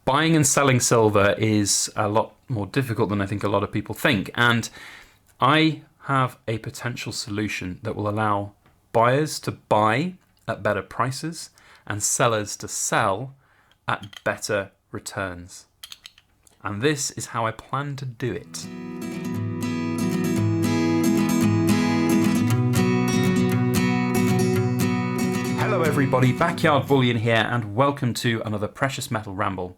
Buying and selling silver is a lot more difficult than I think a lot of people think. And I have a potential solution that will allow buyers to buy at better prices and sellers to sell at better returns. And this is how I plan to do it. Hello everybody, Backyard Bullion here, and welcome to another Precious Metal Ramble.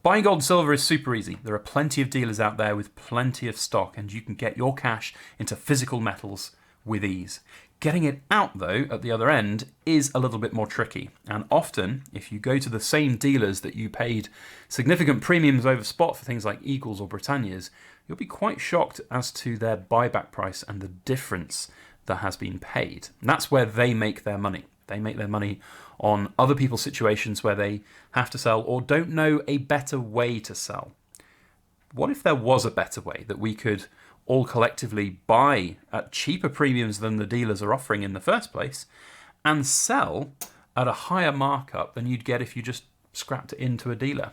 Buying gold and silver is super easy. There are plenty of dealers out there with plenty of stock, and you can get your cash into physical metals with ease. Getting it out, though, at the other end is a little bit more tricky. And often, if you go to the same dealers that you paid significant premiums over spot for things like Eagles or Britannias, you'll be quite shocked as to their buyback price and the difference that has been paid. And that's where they make their money. They make their money on other people's situations where they have to sell or don't know a better way to sell. What if there was a better way that we could all collectively buy at cheaper premiums than the dealers are offering in the first place and sell at a higher markup than you'd get if you just scrapped it into a dealer?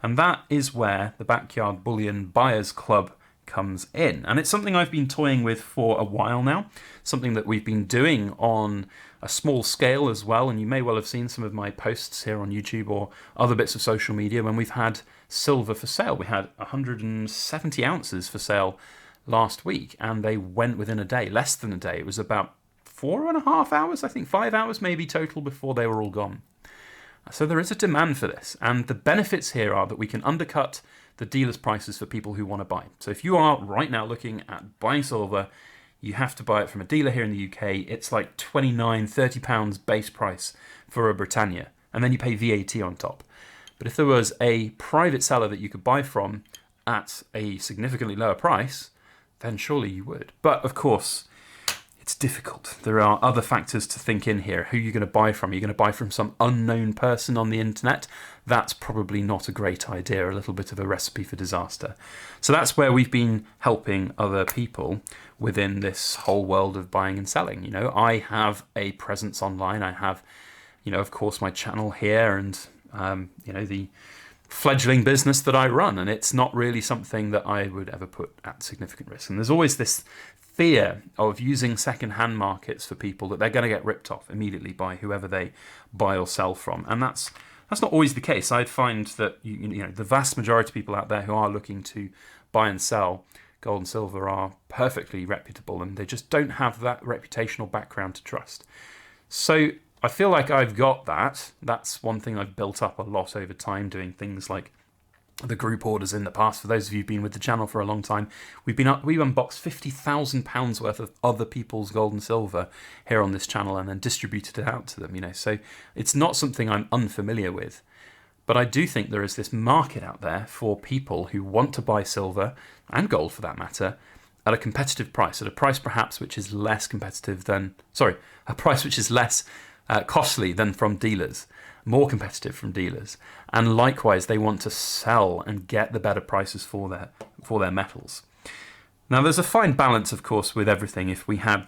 And that is where the Backyard Bullion Buyers Club comes in. And it's something I've been toying with for a while now, something that we've been doing on a small scale as well, and you may well have seen some of my posts here on YouTube or other bits of social media when we've had silver for sale. We had 170 ounces for sale last week, and they went within a day, less than a day. It was about 4.5 hours, I think 5 hours maybe total before they were all gone. So there is a demand for this, and the benefits here are that we can undercut the dealer's prices for people who want to buy. So if you are right now looking at buying silver, you have to buy it from a dealer here in the UK. It's like £29-30 base price for a Britannia, and then you pay VAT on top. But if there was a private seller that you could buy from at a significantly lower price, then surely you would. But of course, it's difficult. There are other factors to think in here. Who are you going to buy from? Are you going to buy from some unknown person on the internet? That's probably not a great idea, a little bit of a recipe for disaster. So that's where we've been helping other people within this whole world of buying and selling. You know, I have a presence online. I have, of course, my channel here and, the fledgling business that I run. And it's not really something that I would ever put at significant risk. And there's always this fear of using second-hand markets for people that they're going to get ripped off immediately by whoever they buy or sell from. And that's not always the case. I'd find that the vast majority of people out there who are looking to buy and sell gold and silver are perfectly reputable, and they just don't have that reputational background to trust. So I feel like I've got that. That's one thing I've built up a lot over time, doing things like the group orders in the past. For those of you who've been with the channel for a long time, we unboxed £50,000 worth of other people's gold and silver here on this channel and then distributed it out to them. So it's not something I'm unfamiliar with, but I do think there is this market out there for people who want to buy silver and gold for that matter at a competitive price, at a price perhaps which is less competitive than, a price which is less costly than from dealers, more competitive from dealers, and likewise they want to sell and get the better prices for their metals. Now there's a fine balance, of course, with everything. If we had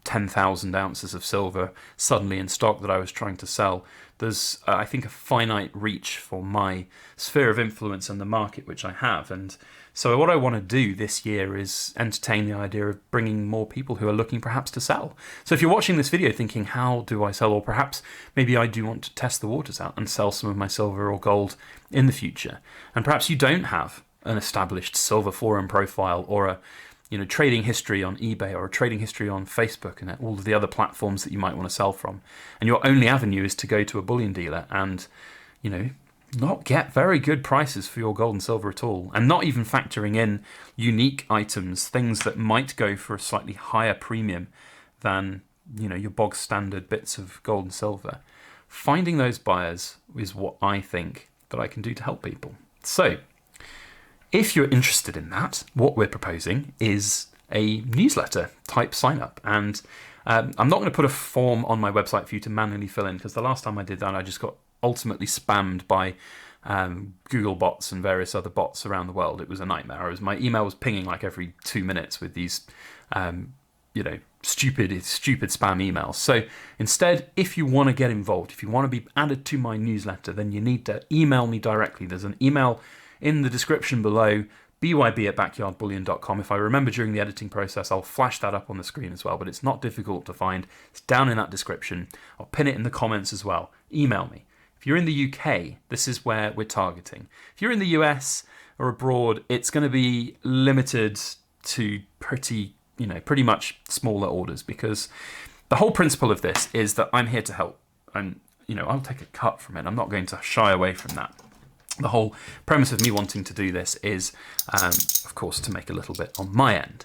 10,000 ounces of silver suddenly in stock that I was trying to sell, there's I think a finite reach for my sphere of influence in the market which I have. And so what I want to do this year is entertain the idea of bringing more people who are looking perhaps to sell. So if you're watching this video thinking, how do I sell? Or perhaps maybe I do want to test the waters out and sell some of my silver or gold in the future. And perhaps you don't have an established silver forum profile or a trading history on eBay or a trading history on Facebook and all of the other platforms that you might want to sell from. And your only avenue is to go to a bullion dealer and, not get very good prices for your gold and silver at all, and not even factoring in unique items, things that might go for a slightly higher premium than your bog standard bits of gold and silver. Finding those buyers is what I think that I can do to help people. So if you're interested in that, what we're proposing is a newsletter type sign up. And I'm not going to put a form on my website for you to manually fill in, because the last time I did that, I just got ultimately spammed by Google bots and various other bots around the world. It was a nightmare. My email was pinging like every 2 minutes with these stupid spam emails. So instead, if you want to get involved, if you want to be added to my newsletter, then you need to email me directly. There's an email in the description below, byb@backyardbullion.com. If I remember during the editing process, I'll flash that up on the screen as well, but it's not difficult to find. It's down in that description. I'll pin it in the comments as well. Email me. If you're in the UK, this is where we're targeting. If you're in the US or abroad, it's going to be limited to pretty much smaller orders, because the whole principle of this is that I'm here to help, and I'll take a cut from it. I'm not going to shy away from that. The whole premise of me wanting to do this is, of course, to make a little bit on my end,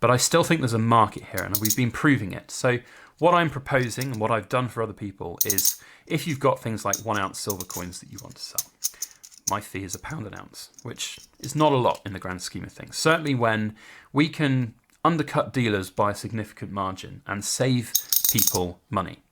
but I still think there's a market here, and we've been proving it. So what I'm proposing and what I've done for other people is, if you've got things like 1 ounce silver coins that you want to sell, my fee is £1 an ounce, which is not a lot in the grand scheme of things. Certainly when we can undercut dealers by a significant margin and save people money.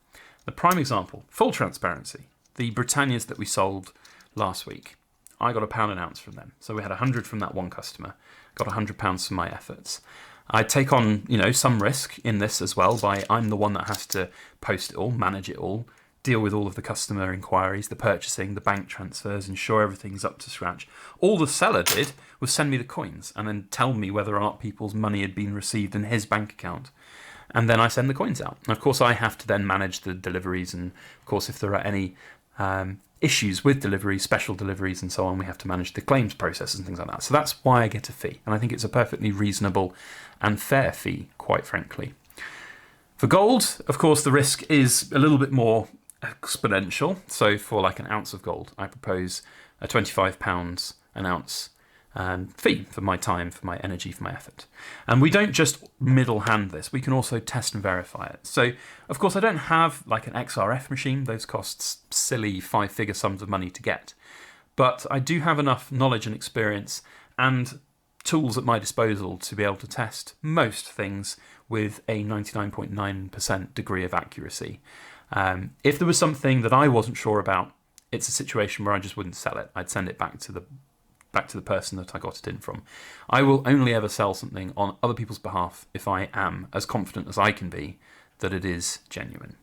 The prime example, full transparency, the Britannias that we sold last week, I got £1 an ounce from them. So we had 100 from that one customer, got £100 from my efforts. I take on, some risk in this as well, by I'm the one that has to post it all, manage it all, deal with all of the customer inquiries, the purchasing, the bank transfers, ensure everything's up to scratch. All the seller did was send me the coins and then tell me whether or not people's money had been received in his bank account. And then I send the coins out. And of course, I have to then manage the deliveries. And of course, if there are any issues with deliveries, special deliveries and so on, we have to manage the claims processes and things like that. So that's why I get a fee. And I think it's a perfectly reasonable and fair fee, quite frankly. For gold, of course, the risk is a little bit more exponential. So for like an ounce of gold, I propose a £25 an ounce fee for my time, for my energy, for my effort. And we don't just middle hand this, we can also test and verify it. So of course I don't have like an XRF machine, those costs silly 5-figure sums of money to get. But I do have enough knowledge and experience and tools at my disposal to be able to test most things with a 99.9% degree of accuracy. If there was something that I wasn't sure about, it's a situation where I just wouldn't sell it. I'd send it back to the person that I got it in from. I will only ever sell something on other people's behalf if I am as confident as I can be that it is genuine.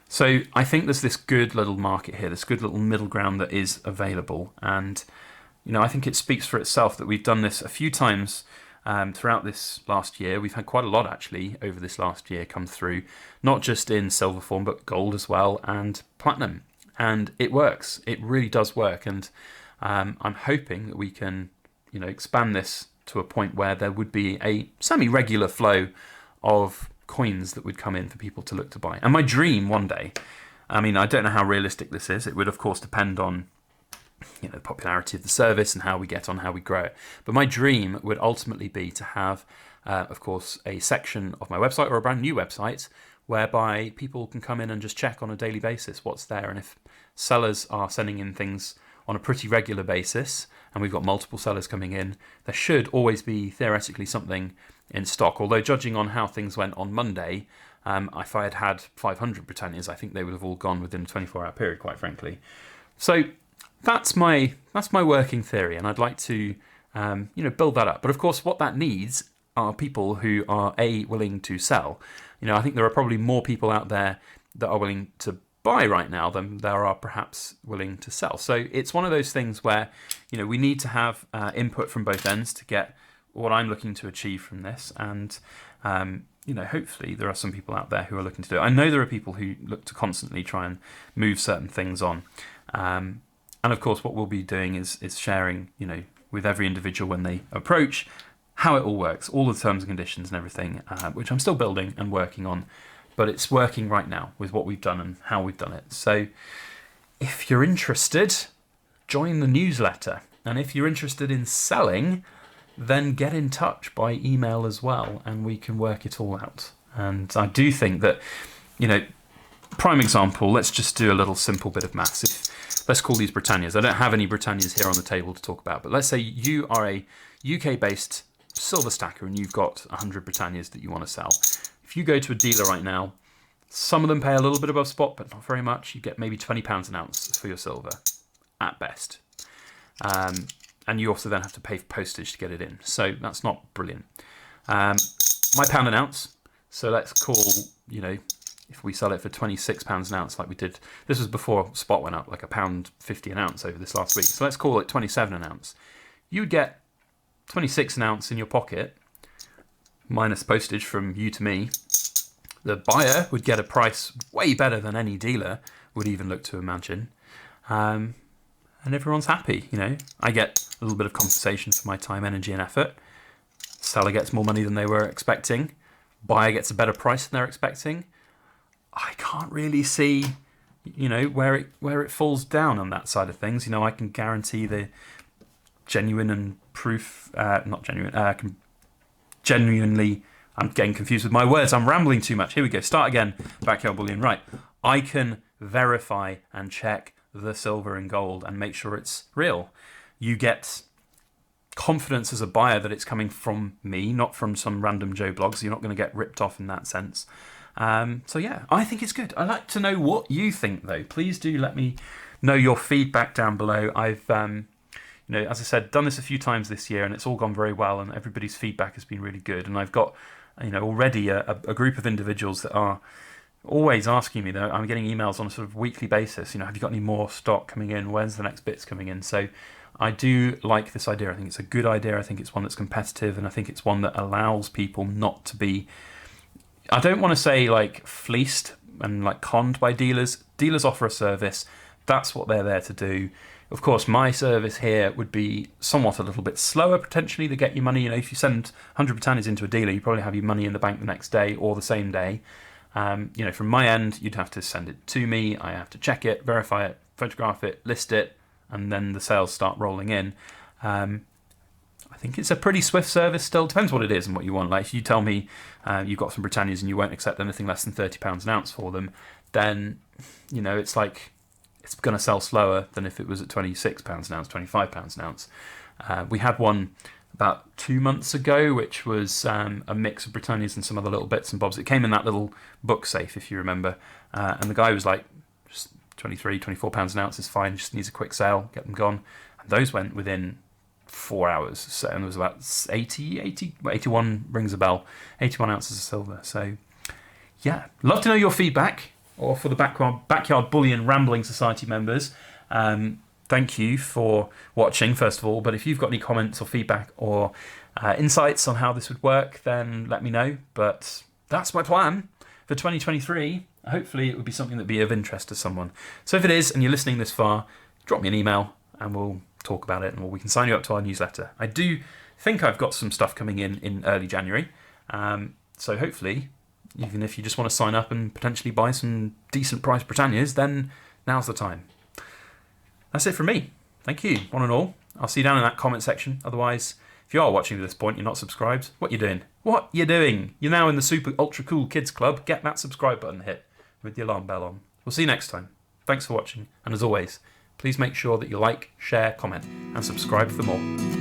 So I think there's this good little market here, this good little middle ground that is available. And I think it speaks for itself that we've done this a few times throughout this last year. We've had quite a lot actually over this last year come through, not just in silver form, but gold as well and platinum. And it works. It really does work. And I'm hoping that we can, expand this to a point where there would be a semi-regular flow of coins that would come in for people to look to buy. And my dream one day, I don't know how realistic this is. It would of course depend on the popularity of the service and how we get on, how we grow it. But my dream would ultimately be to have, of course, a section of my website or a brand new website whereby people can come in and just check on a daily basis what's there. And if sellers are sending in things on a pretty regular basis, and we've got multiple sellers coming in, there should always be theoretically something in stock. Although judging on how things went on Monday, if I had had 500 Britannias, I think they would have all gone within a 24-hour period, quite frankly. So that's my working theory, and I'd like to build that up. But of course, what that needs are people who are willing to sell. I think there are probably more people out there that are willing to buy right now than there are perhaps willing to sell. So it's one of those things where we need to have input from both ends to get what I'm looking to achieve from this. And hopefully there are some people out there who are looking to do it. I know there are people who look to constantly try and move certain things on. And of course, what we'll be doing is sharing, with every individual when they approach, how it all works, all the terms and conditions and everything, which I'm still building and working on. But it's working right now with what we've done and how we've done it. So if you're interested, join the newsletter. And if you're interested in selling, then get in touch by email as well, and we can work it all out. And I do think that, prime example, let's just do a little simple bit of maths. Let's call these Britannias. I don't have any Britannias here on the table to talk about, but let's say you are a UK-based silver stacker and you've got 100 Britannias that you want to sell. If you go to a dealer right now, some of them pay a little bit above spot, but not very much. You get maybe £20 an ounce for your silver, at best. And you also then have to pay for postage to get it in. So that's not brilliant. My £1 an ounce, So let's call, if we sell it for £26 an ounce like we did, this was before spot went up, like £1.50 an ounce over this last week. So let's call it 27 an ounce. You'd get 26 an ounce in your pocket, minus postage from you to me. The buyer would get a price way better than any dealer would even look to imagine. And everyone's happy, I get a little bit of compensation for my time, energy and effort. Seller gets more money than they were expecting. Buyer gets a better price than they're expecting. I can't really see, where it falls down on that side of things. I can guarantee the genuine and genuinely, I'm getting confused with my words. I'm rambling too much. Here we go. Start again. Backyard Bullion. Right. I can verify and check the silver and gold and make sure it's real. You get confidence as a buyer that it's coming from me, not from some random Joe blog, so you're not going to get ripped off in that sense. So yeah, I think it's good. I'd like to know what you think though. Please do let me know your feedback down below. I've as I said, done this a few times this year and it's all gone very well and everybody's feedback has been really good. And I've got already a group of individuals that are always asking me, though. I'm getting emails on a sort of weekly basis, have you got any more stock coming in? When's the next bits coming in? So I do like this idea. I think it's a good idea. I think it's one that's competitive, and I think it's one that allows people not to be, I don't want to say like fleeced and like conned by dealers. Dealers offer a service. That's what they're there to do. Of course, my service here would be somewhat a little bit slower potentially to get your money. If you send 100 Britannias into a dealer, you probably have your money in the bank the next day or the same day. From my end, you'd have to send it to me. I have to check it, verify it, photograph it, list it, and then the sales start rolling in. I think it's a pretty swift service still. Depends what it is and what you want. Like if you tell me you've got some Britannias and you won't accept anything less than £30 an ounce for them, then it's like it's going to sell slower than if it was at £26 an ounce, £25 an ounce. We had one about 2 months ago, which was a mix of Britannias and some other little bits and bobs. It came in that little book safe, if you remember. And the guy was like, just £23, £24 an ounce is fine, just needs a quick sale, get them gone. And those went within 4 hours. So, and there was about 81 rings a bell, 81 ounces of silver. So, yeah, love to know your feedback, or for the Backyard Bullion Rambling Society members. Thank you for watching, first of all. But if you've got any comments or feedback or insights on how this would work, then let me know. But that's my plan for 2023. Hopefully it would be something that would be of interest to someone. So if it is, and you're listening this far, drop me an email and we'll talk about it, and we can sign you up to our newsletter. I do think I've got some stuff coming in early January. So hopefully, even if you just want to sign up and potentially buy some decent price Britannias, then now's the time. That's it from me. Thank you, one and all. I'll see you down in that comment section. Otherwise, if you are watching at this point, you're not subscribed, what you doing? What you doing? You're now in the super ultra cool kids club. Get that subscribe button hit with the alarm bell on. We'll see you next time. Thanks for watching. And as always, please make sure that you like, share, comment, and subscribe for more.